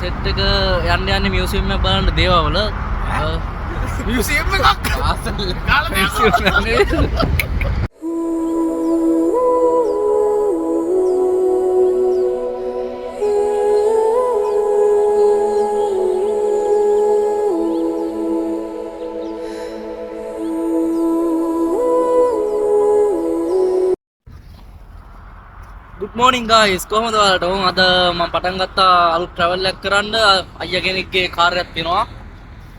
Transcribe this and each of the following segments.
Set එක යන්න යන්නේ මියුසියම් එක බලන්න දේවාවල මියුසියම් එකක් ආසල් good morning guys කොහොමද ඔයාලට උන් අද මම පටන් ගත්තා අලුත් travel එකක් කරන්න අයියා කෙනෙක්ගේ කාර් එකක් තියෙනවා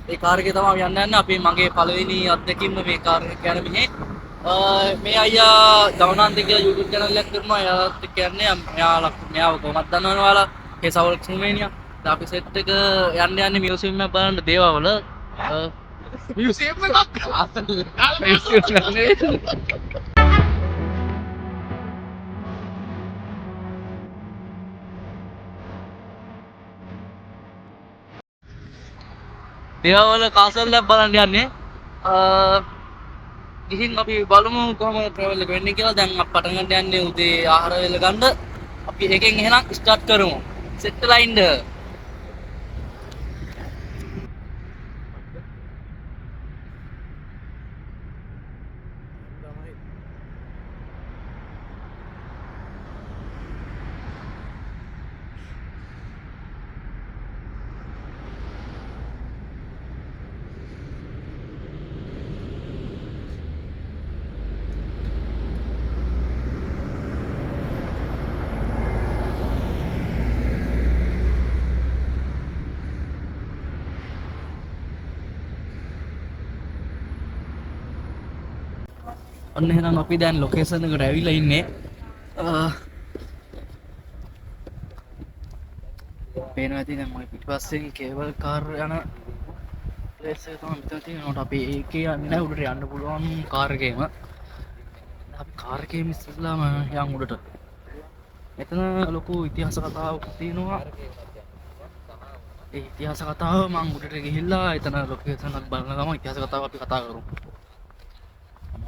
ඒ කාර් එකේ තමයි යන්න යන්නේ අපි මගේ පළවෙනි අත්දැකීම මේ කාර් එක යන මිනිහේ මේ අයියා ගමනාන්ත කියලා YouTube channel එකක් කරනවා එයාත් එක්ක යන්නේ මෙයාව කොහොමද දන්නවනේ ඔයාලා හේසවල් ක්‍රිමේනියා දැන් අපි සෙට් එක යන්නේ මියුසියම් එක බලන්න දේවාවල මියුසියම් එකක් ආසල් මියුසියම් දේවාවල කාසල් එක බලන්න යන්නේ ගිහින් අපි බලමු කොහොමද ට්‍රැවල් එක වෙන්නේ කියලා. දැන් අපි පටන් ගන්න යන්නේ උදේ ආහාර වේල ගන්න. අපි එකෙන් එහෙනම් ස්ටාර්ට් කරමු. සෙට් වෙලා ඉන්න. ඔන්න එහෙනම් අපි දැන් ලොකේෂන් එකට ඇවිල්ලා ඉන්නේ. පේනවා ඇති දැන් මගේ පිටිපස්සෙන් කේබල් කාර් යන ප්ලේස් එක තමයි මෙතන තියෙනවා. අපි ඒකේ යන්නේ නැහැ උඩට යන්න පුළුවන් කාර් එකේම. අපි කාර් එකේම ඉස්සෙල්ලාම යන් උඩට. මෙතන ලොකු ඉතිහාස කතාවක් තියෙනවා. ඒ ඉතිහාස කතාව මම උඩට ගිහිල්ලා එතන ලොකේෂන් එක බලන ගමන් ඉතිහාස කතාව අපි කතා කරමු.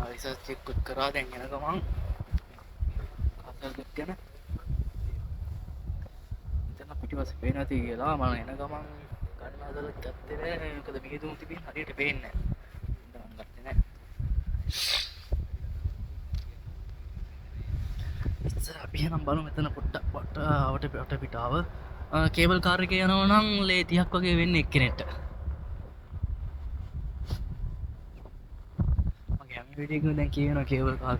රිසර්ච් එක කරා දැන් යන ගමන් කාසල් දෙක ගැන එතන පිටිපස්සේ පේන ඇති කියලා මම එන ගමන් ගන්න හදලා ගත්තේ නෑ මොකද විහිදුම් තිබින් හරියට පේන්නේ නෑ මම ගත්තේ නෑ ඉතින් අපි එහෙනම් බලමු මෙතන පොට්ට වට පිටාව කේබල් කාර් එකේ යනවා නම් ලේ 30ක් වගේ වෙන්නේ එක්කෙනෙක්ට විඩියෝ දැන් කියනවා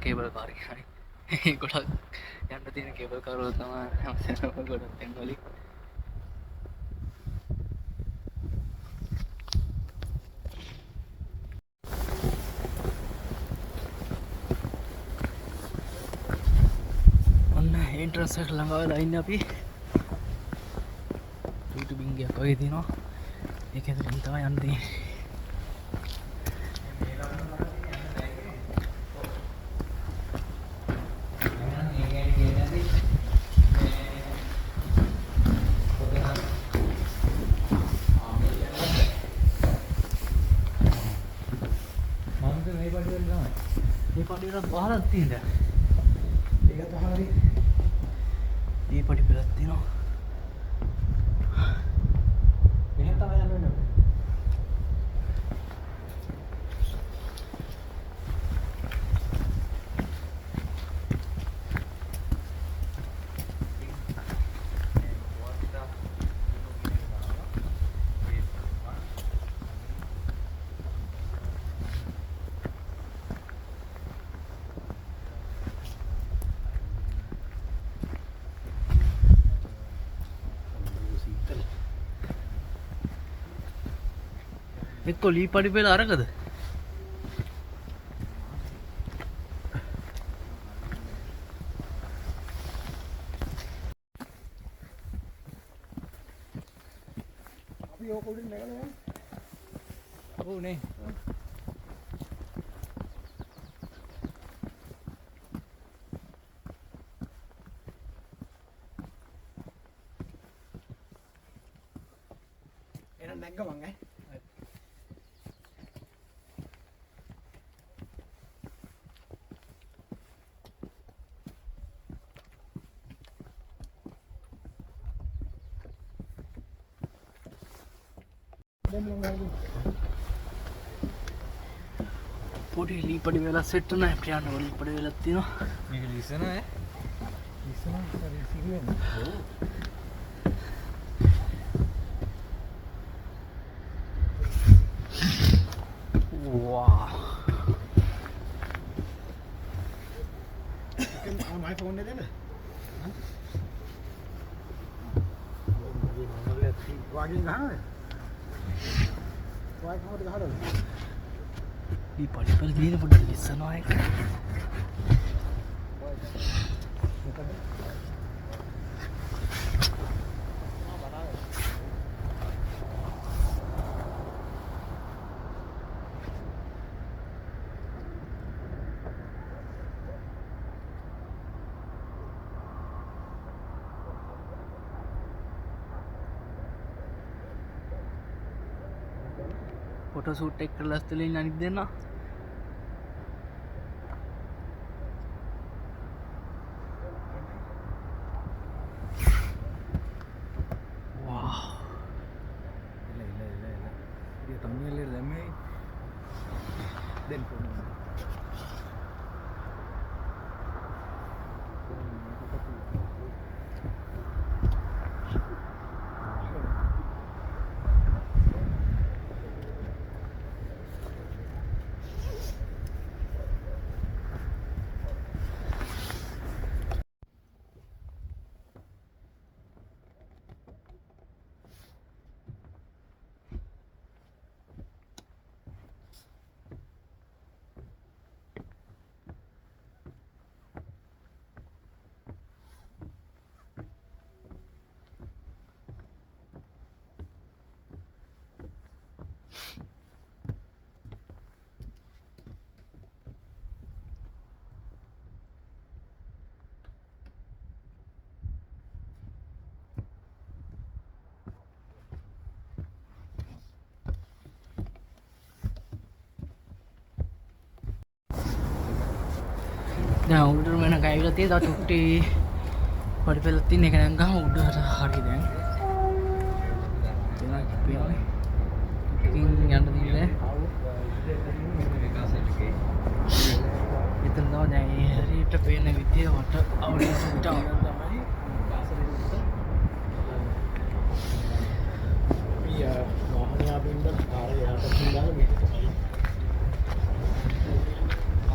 කේබල් කාර් කියන්නේ ගොඩක් යන්න තියෙන කේබල් කාර් වල තමයි හැමතැනම ගොඩක් තැන් වලින් ඔන්න එන්ට්‍රන්ස් එකට ළඟ වෙලා ඉන්නේ අපි YouTube බින්ගයක් වගේ තියෙනවා ඒක ඇතුලින් තමයි යන්න තියෙන්නේ ये पार्टी रात बाहर आती है ये तो हमारी ये पार्टी पे आती ना कहता है ना එක්ක ලී පඩි පෙළ අරකද අපි ඕක උඩින් නැගලා යන්න ඔව් නේ එහෙනම් නැග්ගමන් පොඩි ලීපඩි වෙලා සෙට් නැහැ ප්‍රියන්න ලීපඩි වෙලා තියෙනවා මේක ලිසන ඈ ලිසන හරි සිගුවෙන්නේ වා my phone ne dena wagin gahana wagin kohamada gahada ලීපඩි වල දින පොඩි ලිස්සනවා එක ෆොටෝ ෂූට් එක කරලා ස්තලේ ඉන්න අනිත් දෙන්නා වා illa dia thumbnail එක දැම්මේ දැන් දැන් උඩට වෙන ගෑවිලා තියෙනවා චුට්ටි පඩි පෙළ තියෙන එක දැන් ගහම උඩට හරි දැන් එනවා කියපියනේ ඉතින් යන්න දෙන්නේ එතන තමයි දැන් ඒ හරියට පේන විදිය වට අවුලට තමයි वाहन बिंद कार्य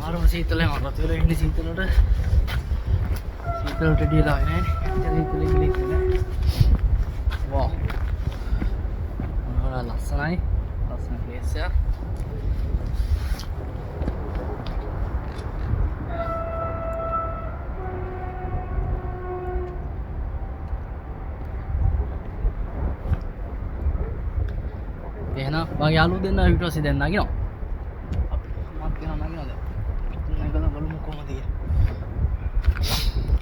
ආරම සීතලේ මරත් වෙලා ඉන්නේ සීතලට ඩීලා නැහැ සීතලේ ගිලින්නේ වා මොනවා ලස්සනයි ලස්සන ප්ලේස් එක එහෙනම් මගේ යාළුවෝ දෙන්න ඊට පස්සේ දැන් නගිනවා මත් වෙනවා නගිනවා දැන් නගලා බලමු කොහමද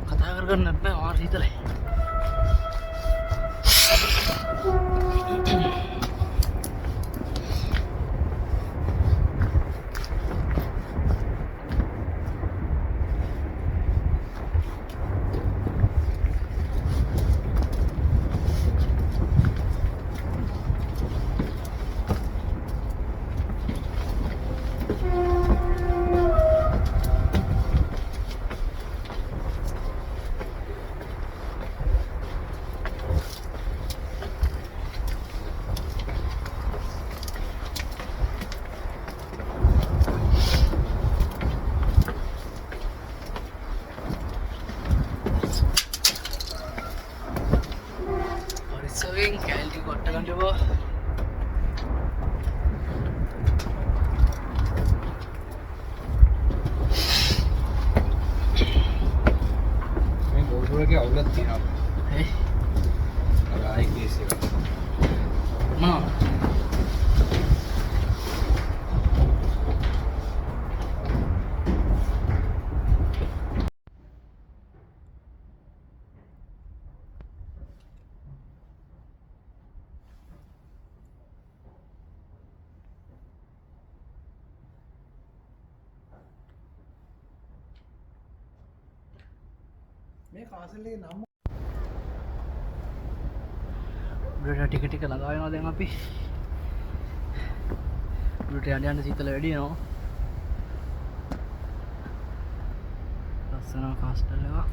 කතා කරගන්න බෑ මාර සීතලයි Sewing kali kottagan coba මේ ගෝල්ඩ් එකේ අවුලක් තියෙනවා eh අර ආයි කේස් එක mana මේ කාසල් එකේ නම udah ටික ටික ළඟා වෙනවා දැන් අපි උඩට යන්න යන්න සීතල වැඩි වෙනවා. ලස්සන කාස්ටල් එක.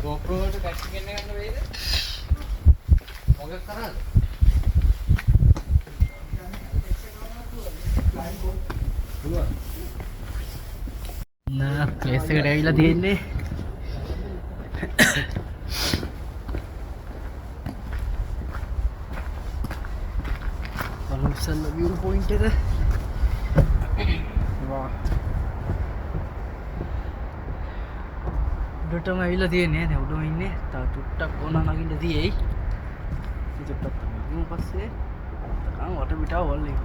GoPro එකට කැට් එකක් ගන්න වෙයිද? මොකක් කරාද? nah place එකට ඇවිල්ලා තියෙන්නේ. බලන්න view point එක. වා උඩටම ඇවිල්ලා තියෙන්නේ නේ. උඩම ඉන්නේ. තව ටුට්ටක් ඕන නගින්න තියෙයි. ටුට්ටක් තමයි. ඊට පස්සේ තාම වට පිටාව වල්ලේ.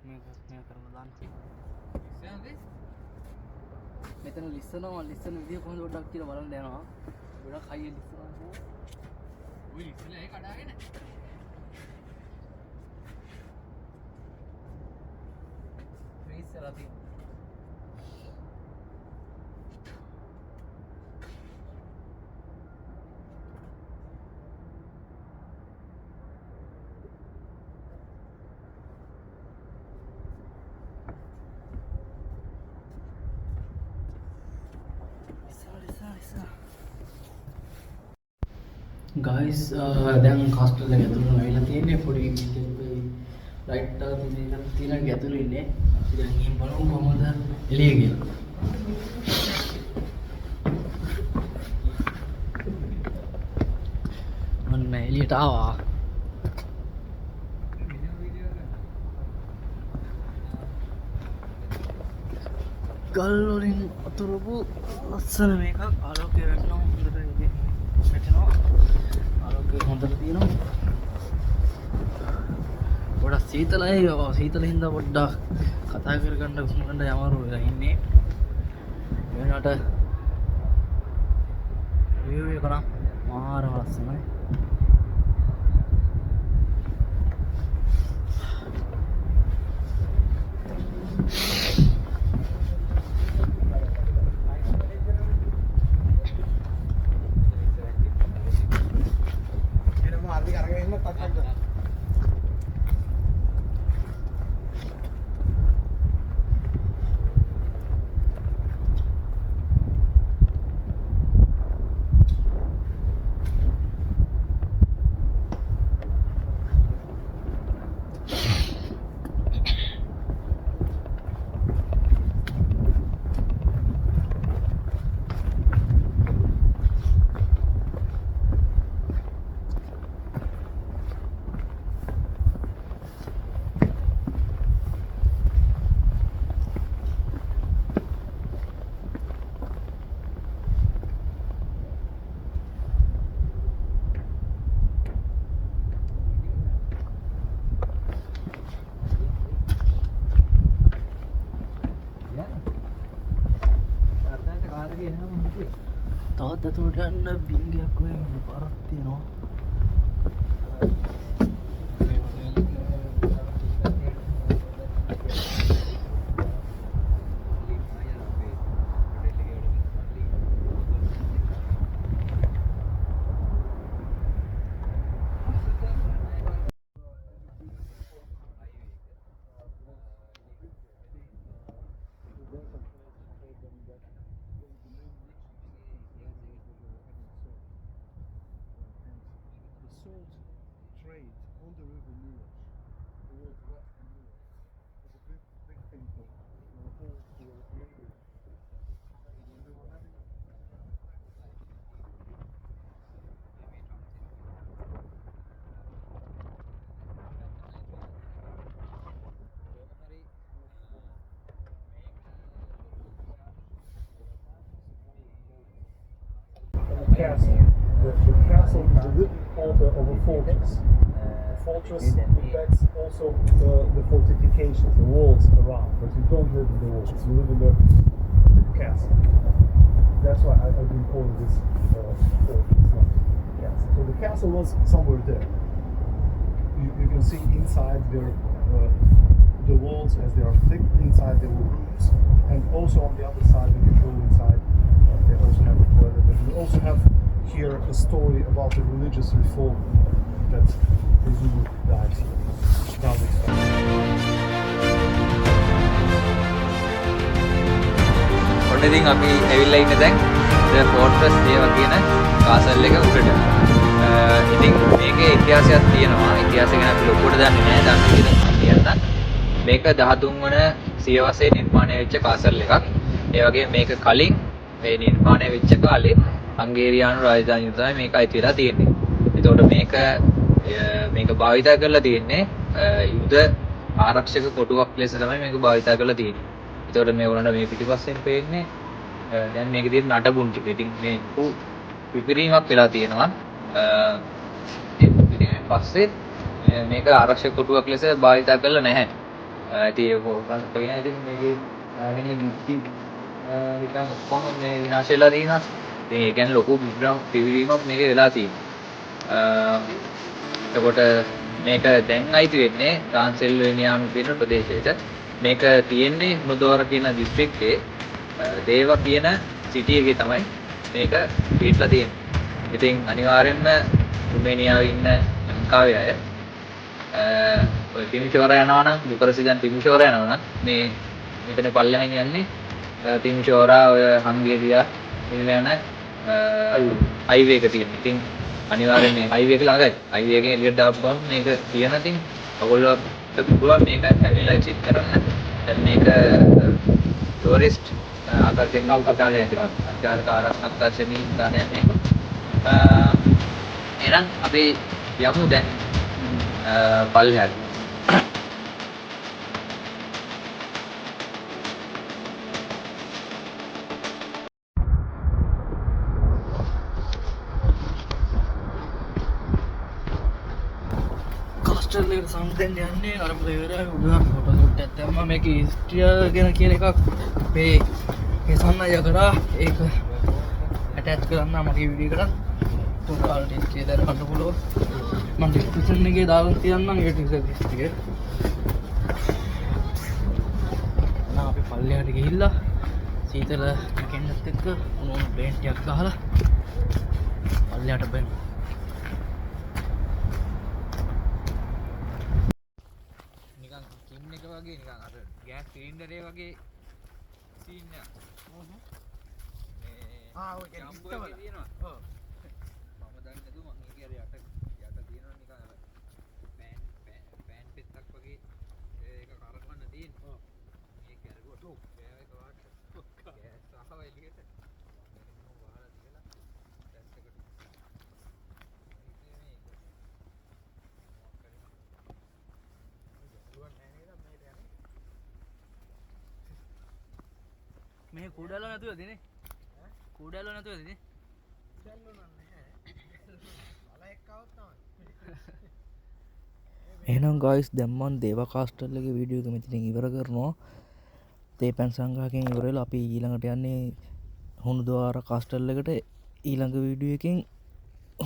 මේ කරලා දාන්න. මෙතන ලිස්සනවා විදිය කොහොමද පොඩ්ඩක් කියලා බලන්න යනවා. ගොඩක් හයියෙන් ලිස්සනවා. ඔය ලිස්සලා ඒක කඩාගෙන. ෆ්‍රීස් කරලා තියෙනවා. guys දැන් කාස්ටල් එක ඇතුළේ ඇවිල්ලා තියෙන්නේ. පොඩි ලයිට් එක තියෙන ගැතුළේ ඉන්නේ. දැන් ගිහින් බලමු කොහොමද එළිය කියලා. මම එළියට ආවා. ගල් වලින් අතුරුපු ලස්සන මේකක් ආලෝකය වැටෙනවා. හොඳට වැටෙනවා. ආලෝකය හොඳට තියෙනවා. ගොඩක් සීතලයි. සීතල හින්දා පොඩ්ඩක් කතා කරගන්න උස්මකට යමාරු වෙලා ඉන්නේ. වෙනට view එක නම් මාරම ලස්සනයි. තවත් ඇතුළට යන්න බින්ගයක් ඔය පාරක් තියෙනවා. salt trade on the river Nile towards western Europe was a big thing for the whole European. When they were having the castle. The castle is a little quarter of a fortress. The fortress that's also the fortifications, the walls around, but you don't live in the walls, you live in the castle. That's why I've been calling this fortress, not castle. So the castle was somewhere there. You can see inside there the walls as they are thick, inside there were rooms, and also on the other side you can go inside. They also have a toilet, and we also have here a story about the religious reform that presumably died here. Now this ඔන්න ඉතින් අපි ඇවිල්ලා ඉන්නේ දැන් ද ෆෝර්ට්‍රස් ඒවා කියන castle එක උඩට. ඉතින් මේකේ ඉතිහාසයක් තියෙනවා. ඉතිහාසය ගැන අපි ලොකුවට දන්නේ නැහැ. දන්න විදිහට කියන්න. මේක 13 වන සියවසේ නිර්මාණය වෙච්ච කාසල් එකක්. ඒ වගේම මේක කලින් මේ නිර්මාණය වෙච්ච කාලේ හංගේරියානු රාජධානිය තමයි මේක අයිති වෙලා තියෙන්නේ. එතකොට මේක භාවිතා කරලා තියෙන්නේ යුද ආරක්ෂක කොටුවක් ලෙස තමයි මේක භාවිතා කරලා තියෙන්නේ. එතකොට මේ වුණාට මේ පිටිපස්සෙන් පේන්නේ දැන් මේකේ තියෙන නටබුන් ටික. ඉතින් මේ විපරීමක් වෙලා තියෙනවා. ඉතින් පස්සේ මේක ආරක්ෂක කොටුවක් ලෙස භාවිතා කරලා නැහැ. ඉතින් ඒක කොහොමද ඉතින් මේකේ නිකන් ඔක්කොම මේ විනාශ වෙලා තියෙනවා. ඉතින් ඒ කියන්නේ ලොකු පිරිවීමක් මේකේ වෙලා තියෙනවා. එතකොට මේක දැන් අයිති වෙන්නේ ට්‍රාන්සිල්වේනියානු කියන ප්‍රදේශයට. මේක තියෙන්නේ මුදවර කියන දිස්ත්‍රික්කයේ දේව කියන සිටි එකේ තමයි මේක පිටලා තියෙන්නේ. ඉතින් අනිවාර්යෙන්ම රුමේනියාවේ ඉන්න ලංකාවේ අය ඔය තිමිෂෝර යනවා නම් විපරසිදන් තිමිෂෝර යනවා නම් මේ මෙතන පල්ලෙහින් යන්නේ තිමිෂෝරා ඔය හංගේරියා ඉන්න හයිවේ එක තියෙන. ඉතින් අනිවාර්යෙන් මේ හයිවේ එක ළඟයි. හයිවේ එකෙන් එළියට දාපුවම මේක තියෙන ඉතින් ඔයගොල්ලෝට පුළුවන් මේක ඇවිල්ලා චෙක් කරන්න. දැන් මේක ටූරිස්ට් ආකර්ෂණයක් අවකාශයක් තියෙනවා. ආකර්ෂණීය ස්ථානයක් මේක. එහෙනම් අපි යමු දැන් පල්ලෙහාට. කාස්ටල් එක සම්දෙන්න යන්නේ අර ඉවරයි උඩ ෆොටෝ ෂූට් එකක් දැම්මා මේක හිස්ටරිය ගැන කියන එකක් අපේ හේසන් අයියා කරා ඒක ඇටච් කරන්න මගේ වීඩියෝ එකට තුන් කාලට හිස්ටරිය දාන්න පුළුවන් මම ඩිස්ක්‍රිප්ෂන් එකේ දාලා තියන්නම් ඒ ටික අපි පල්ලෙහාට ගිහිල්ලා සීතල නැකෙන්නත් එක්ක උණු බේන්ට් එකක් ගහලා පල්ලෙහාට බෙන් නිකන් කින් එක වගේ නිකන් අර ගෑස් සිලින්ඩරේ වගේ සීන් එකක්. ඔය ජම්බෝ එකේ තියෙනවා. ඔව්. මම දන්නේ නැතුව මං ඒකේ අර යට තියෙනවා නිකන් අර පෑන් පෙත්තක් වගේ ඒක කරකවන්න තියෙනවා. ඔව්. මේක අරගොට ඔව්. ඒක වාට ගෑස් ආව එළියට. මම වහලා තියලා ටෙස්ට් එකට. මේ කුඩාල නැතුව දිනේ කුඩාල නැතුව දිනේ එහෙනම් ගයිස් දැන් මම දේවා කාස්ටල් එකේ වීඩියෝ එක මෙතනින් ඉවර කරනවා. තේපැන් සංග්‍රහයෙන් ඉවර වෙලා අපි ඊළඟට යන්නේ හුණුදවාර කාස්ටල් එකට. ඊළඟ වීඩියෝ එකෙන්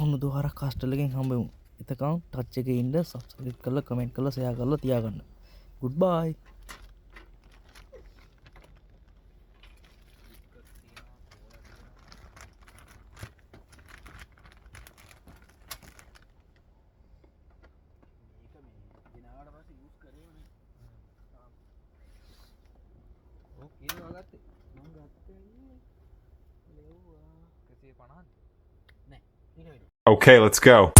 හුණුදවාර කාස්ටල් එකෙන් හම්බෙමු. එතකන් ටච් එකේ ඉන්න සබ්ස්ක්‍රයිබ් කරලා කමෙන්ට් කරලා ෂෙයා කරලා තියාගන්න. ගුඩ් බයි. ගත්තේ මම ගත්තේ 150ක් නෑ ඊට වැඩි Okay, let's go.